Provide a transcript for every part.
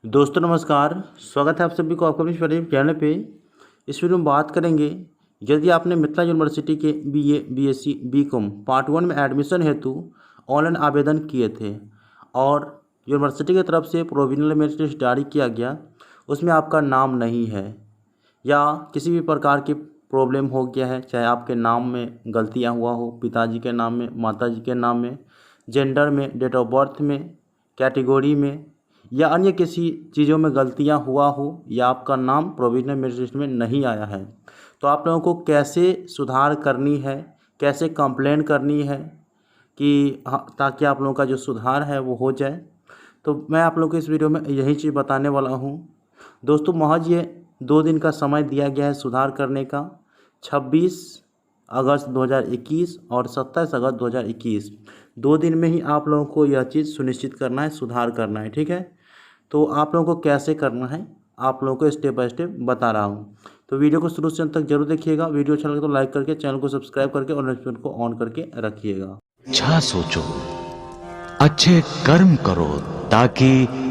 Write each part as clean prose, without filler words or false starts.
दोस्तों नमस्कार। स्वागत है आप सभी को आपका अपने स्टडी चैनल पे। इस वीडियो में बात करेंगे, यदि आपने मिथिला यूनिवर्सिटी के बीए, बीएससी, बीकॉम पार्ट 1 में एडमिशन हेतु ऑनलाइन आवेदन किए थे और यूनिवर्सिटी की तरफ से प्रोविजनल मेरिट लिस्ट जारी किया गया, उसमें आपका नाम नहीं है या किसी भी प्रकार की प्रॉब्लम हो गया है, चाहे आपके नाम में गलतियाँ हुआ हो, पिताजी के नाम में, माताजी के नाम में, जेंडर में, डेट ऑफ बर्थ में, कैटेगरी में या अन्य किसी चीज़ों में गलतियां हुआ हो या आपका नाम प्रोविजनल मेरिट लिस्ट में नहीं आया है, तो आप लोगों को कैसे सुधार करनी है, कैसे कंप्लेन करनी है कि ताकि आप लोगों का जो सुधार है वो हो जाए। तो मैं आप लोगों को इस वीडियो में यही चीज़ बताने वाला हूँ। दोस्तों महज ये 2 दिन का समय दिया गया है सुधार करने का, 26 अगस्त 2021 और 27 अगस्त 2021। 2 दिन में ही आप लोगों को यह चीज़ सुनिश्चित करना है, सुधार करना है, ठीक है। तो आप लोगों को कैसे करना है आप लोगों को स्टेप बाय स्टेप बता रहा हूँ। तो वीडियो को शुरू से अंत तक जरूर देखिएगा। वीडियो अच्छा लगे तो लाइक करके चैनल को सब्सक्राइब करके और नोटिफिकेशन को ऑन करके रखिएगा। अच्छा सोचो, अच्छे कर्म करो ताकि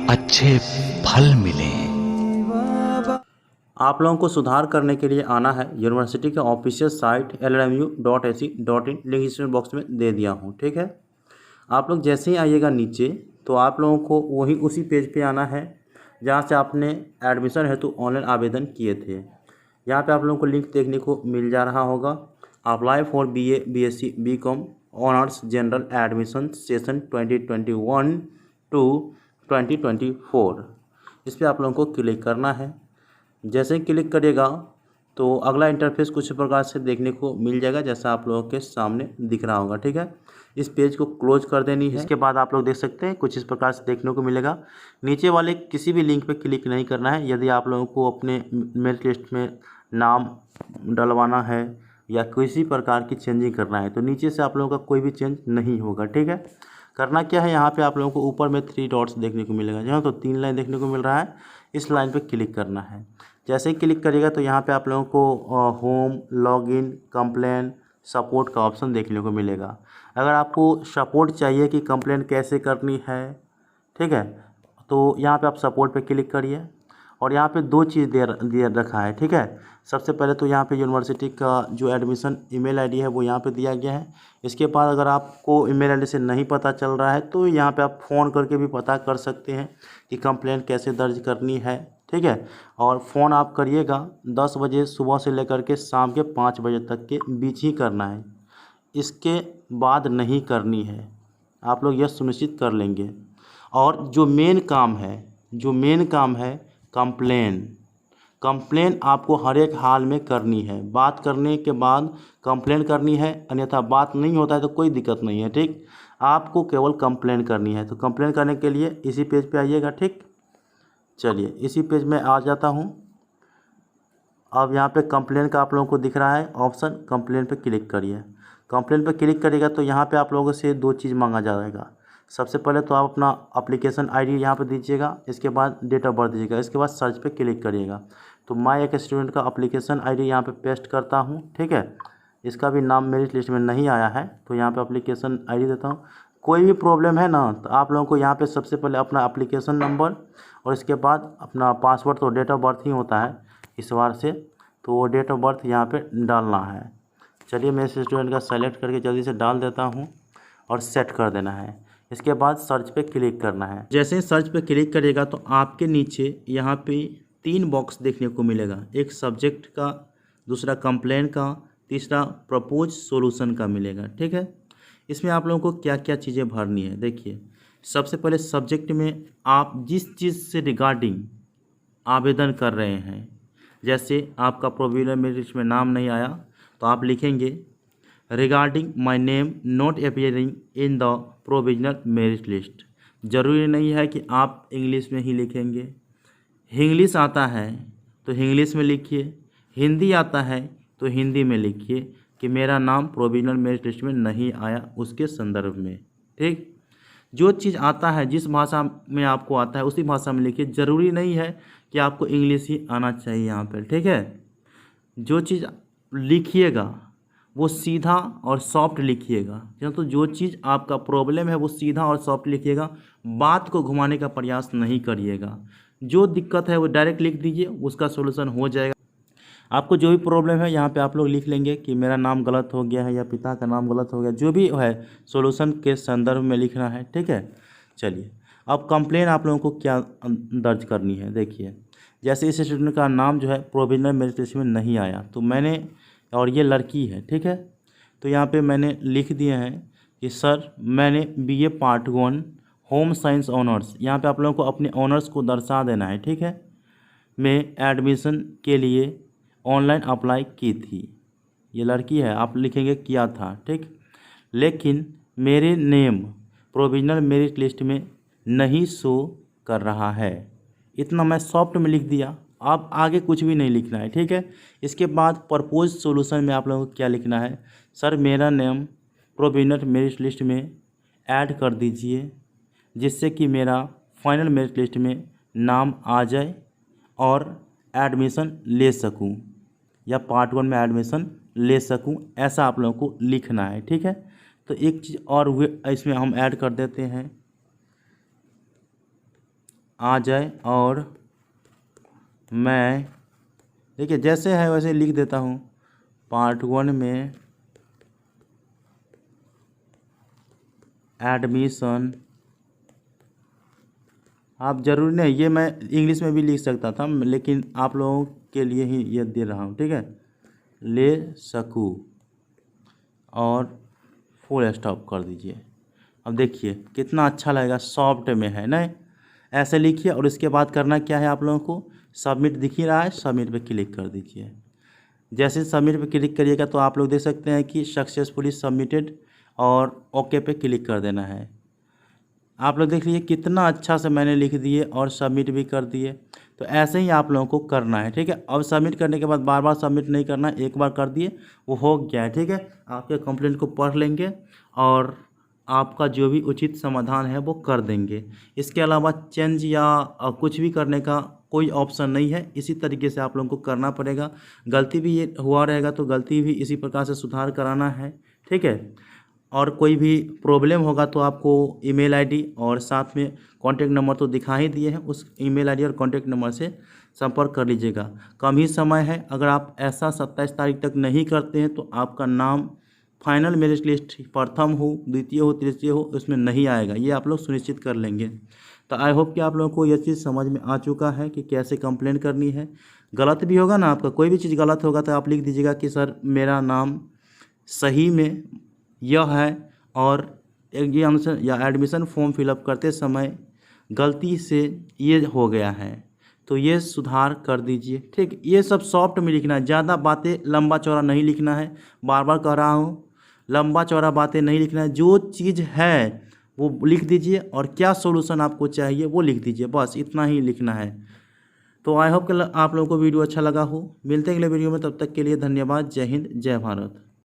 अच्छे फल मिले। आप लोगों को सुधार करने के लिए आना है यूनिवर्सिटी के official site llmu.ac.in, link description box में दे दिया हूँ, ठीक है। आप लोग जैसे ही आइएगा नीचे तो आप लोगों को वही उसी पेज पे आना है जहाँ से आपने एडमिशन हेतु ऑनलाइन आवेदन किए थे। यहाँ पे आप लोगों को लिंक देखने को मिल जा रहा होगा, apply for BA, BSc, BCom honours general admission session 2021 to 2024। इस पर आप लोगों को क्लिक करना है। जैसे ही क्लिक करिएगा तो अगला इंटरफेस कुछ प्रकार से देखने को मिल जाएगा, जैसा आप लोगों के सामने दिख रहा होगा, ठीक है। इस पेज को क्लोज कर देनी है। इसके बाद आप लोग देख सकते हैं कुछ इस प्रकार से देखने को मिलेगा। नीचे वाले किसी भी लिंक पे क्लिक नहीं करना है। यदि आप लोगों को अपने मेरिट लिस्ट में नाम डलवाना है या किसी प्रकार की चेंजिंग करना है तो नीचे से आप लोगों का कोई भी चेंज नहीं होगा, ठीक है। करना क्या है, यहाँ पे आप लोगों को ऊपर में 3 डॉट्स देखने को मिलेगा, जहाँ तो 3 लाइन देखने को मिल रहा है, इस लाइन पे क्लिक करना है। जैसे ही क्लिक करिएगा तो यहाँ पे आप लोगों को होम, लॉगिन, कंप्लेन, सपोर्ट का ऑप्शन देखने को मिलेगा। अगर आपको सपोर्ट चाहिए कि कंप्लेन कैसे करनी है, ठीक है, तो यहाँ पे आप सपोर्ट पे क्लिक करिए और यहाँ पे 2 चीज़ दे रखा है, ठीक है। सबसे पहले तो यहाँ पे यूनिवर्सिटी का जो एडमिशन ईमेल आईडी है वो यहाँ पे दिया गया है। इसके बाद अगर आपको ईमेल आईडी से नहीं पता चल रहा है तो यहाँ पे आप फ़ोन करके भी पता कर सकते हैं कि कंप्लेन कैसे दर्ज करनी है, ठीक है। और फ़ोन आप करिएगा 10 बजे सुबह से लेकर के शाम के 5 बजे तक के बीच ही करना है, इसके बाद नहीं करनी है। आप लोग यह सुनिश्चित कर लेंगे। और जो मेन काम है कंप्लेन आपको हर एक हाल में करनी है। बात करने के बाद कंप्लेन करनी है, अन्यथा बात नहीं होता है तो कोई दिक्कत नहीं है, ठीक। आपको केवल कंप्लेन करनी है। तो कंप्लेन करने के लिए इसी पेज पे आइएगा, ठीक। चलिए इसी पेज में आ जाता हूँ। अब यहाँ पे कंप्लेन का आप लोगों को दिख रहा है ऑप्शन, कंप्लेन पे क्लिक करिए। कंप्लेन पे क्लिक करिएगा तो यहाँ पे आप लोगों से 2 चीज़ मांगा जाएगा। सबसे पहले तो आप अपना एप्लीकेशन आईडी यहाँ पे दीजिएगा, इसके बाद डेट ऑफ बर्थ दीजिएगा, इसके बाद सर्च पे क्लिक करिएगा। तो मैं एक स्टूडेंट का एप्लीकेशन आईडी यहाँ पे पेस्ट करता हूँ, ठीक है। इसका भी नाम मेरिट लिस्ट में नहीं आया है तो यहाँ पे एप्लीकेशन आईडी देता हूँ। कोई भी प्रॉब्लम है ना तो आप लोगों को यहाँ पे सबसे पहले अपना एप्लीकेशन नंबर और इसके बाद अपना पासवर्ड, तो डेट ऑफ बर्थ ही होता है इस बार से, तो वो डेट ऑफ बर्थ यहाँ पे डालना है। चलिए मैं इस स्टूडेंट का सेलेक्ट करके जल्दी से डाल देता हूँ और सेट कर देना है। इसके बाद सर्च पे क्लिक करना है। जैसे ही सर्च पे क्लिक करिएगा तो आपके नीचे यहाँ पे 3 बॉक्स देखने को मिलेगा, एक सब्जेक्ट का, दूसरा कंप्लेन का, तीसरा प्रपोज सॉल्यूशन का मिलेगा, ठीक है। इसमें आप लोगों को क्या क्या चीज़ें भरनी है, देखिए। सबसे पहले सब्जेक्ट में आप जिस चीज़ से रिगार्डिंग आवेदन कर रहे हैं, जैसे आपका प्रोविजनल मेरिट लिस्ट में नाम नहीं आया तो आप लिखेंगे regarding my name not appearing in the provisional merit list. ज़रूरी नहीं है कि आप इंग्लिश में ही लिखेंगे। इंग्लिश आता है तो इंग्लिश में लिखिए, हिंदी आता है तो हिंदी में लिखिए कि मेरा नाम प्रोविजनल मेरिट लिस्ट में नहीं आया उसके संदर्भ में, ठीक। जो चीज़ आता है, जिस भाषा में आपको आता है उसी भाषा में लिखिए। ज़रूरी नहीं है कि आपको इंग्लिश ही आना चाहिए यहाँ पर, ठीक है। जो चीज़ लिखिएगा वो सीधा और सॉफ्ट लिखिएगा। तो जो चीज़ आपका प्रॉब्लम है वो सीधा और सॉफ्ट लिखिएगा, बात को घुमाने का प्रयास नहीं करिएगा। जो दिक्कत है वो डायरेक्ट लिख दीजिए, उसका सोल्यूशन हो जाएगा। आपको जो भी प्रॉब्लम है यहाँ पे आप लोग लिख लेंगे कि मेरा नाम गलत हो गया है या पिता का नाम गलत हो गया, जो भी है सॉल्यूशन के संदर्भ में लिखना है, ठीक है। चलिए अब कंप्लेन आप लोगों को क्या दर्ज करनी है, देखिए जैसे इस स्टूडेंट का नाम जो है प्रोविजनल मेरिट लिस्ट में नहीं आया, तो मैंने, और ये लड़की है, ठीक है, तो यहाँ पे मैंने लिख दिए हैं कि सर मैंने BA part 1 home science honours, यहाँ पे आप लोगों को अपने ऑनर्स को दर्शा देना है, ठीक है, में एडमिशन के लिए ऑनलाइन अप्लाई की थी। ये लड़की है, आप लिखेंगे किया था, ठीक, लेकिन मेरे नेम प्रोविजनल मेरिट लिस्ट में नहीं शो कर रहा है। इतना मैं सॉफ्ट में लिख दिया, आप आगे कुछ भी नहीं लिखना है, ठीक है। इसके बाद प्रपोज सॉल्यूशन में आप लोगों को क्या लिखना है, सर मेरा नेम प्रोविजनल मेरिट लिस्ट में ऐड कर दीजिए जिससे कि मेरा फाइनल मेरिट लिस्ट में नाम आ जाए और एडमिशन ले सकूं, या पार्ट 1 में एडमिशन ले सकूं, ऐसा आप लोगों को लिखना है, ठीक है। तो एक चीज़ और हुए इसमें हम ऐड कर देते हैं, आ जाए और मैं, देखिए जैसे है वैसे लिख देता हूँ, पार्ट 1 में एडमिशन, आप ज़रूरी नहीं, ये मैं इंग्लिश में भी लिख सकता था लेकिन आप लोगों के लिए ही ये दे रहा हूँ, ठीक है, ले सकूँ और फुल स्टॉप कर दीजिए। अब देखिए कितना अच्छा लगेगा, सॉफ्ट में है ना, ऐसे लिखिए। और इसके बाद करना क्या है आप लोगों को, सबमिट दिख ही रहा है, सबमिट पे क्लिक कर दीजिए। जैसे सबमिट पे क्लिक करिएगा तो आप लोग देख सकते हैं कि सक्सेसफुली सबमिटेड, और ओके पे क्लिक कर देना है। आप लोग देख लीजिए कितना अच्छा से मैंने लिख दिए और सबमिट भी कर दिए। तो ऐसे ही आप लोगों को करना है, ठीक है। अब सबमिट करने के बाद बार बार सबमिट नहीं करना, एक बार कर दिए वो हो गया है, ठीक है। आपके कंप्लेंट को पढ़ लेंगे और आपका जो भी उचित समाधान है वो कर देंगे। इसके अलावा चेंज या कुछ भी करने का कोई ऑप्शन नहीं है, इसी तरीके से आप लोगों को करना पड़ेगा। गलती भी ये हुआ रहेगा तो गलती भी इसी प्रकार से सुधार कराना है, ठीक है। और कोई भी प्रॉब्लम होगा तो आपको ईमेल आईडी और साथ में कॉन्टैक्ट नंबर तो दिखा ही दिए हैं, उस ईमेल आईडी और कॉन्टैक्ट नंबर से संपर्क कर लीजिएगा। कम ही समय है, अगर आप ऐसा 27 तारीख तक नहीं करते हैं तो आपका नाम फाइनल मेरिट लिस्ट प्रथम हो, द्वितीय हो, तृतीय हो, उसमें नहीं आएगा, ये आप लोग सुनिश्चित कर लेंगे। तो आई होप कि आप लोगों को यह चीज़ समझ में आ चुका है कि कैसे कंप्लेंट करनी है। गलत भी होगा ना, आपका कोई भी चीज़ गलत होगा तो आप लिख दीजिएगा कि सर मेरा नाम सही में यह है और एग्जामिनेशन या एडमिशन फॉर्म फिलअप करते समय गलती से ये हो गया है, तो ये सुधार कर दीजिए, ठीक। ये सब सॉफ्ट में लिखना है, ज़्यादा बातें लंबा चौड़ा नहीं लिखना है। बार बार कह रहा हूँ, लंबा चौड़ा बातें नहीं लिखना है, जो चीज़ है वो लिख दीजिए और क्या सॉल्यूशन आपको चाहिए वो लिख दीजिए, बस इतना ही लिखना है। तो आई होप कि आप लोगों को वीडियो अच्छा लगा हो। मिलते हैं अगले वीडियो में, तब तक के लिए धन्यवाद। जय हिंद, जय भारत।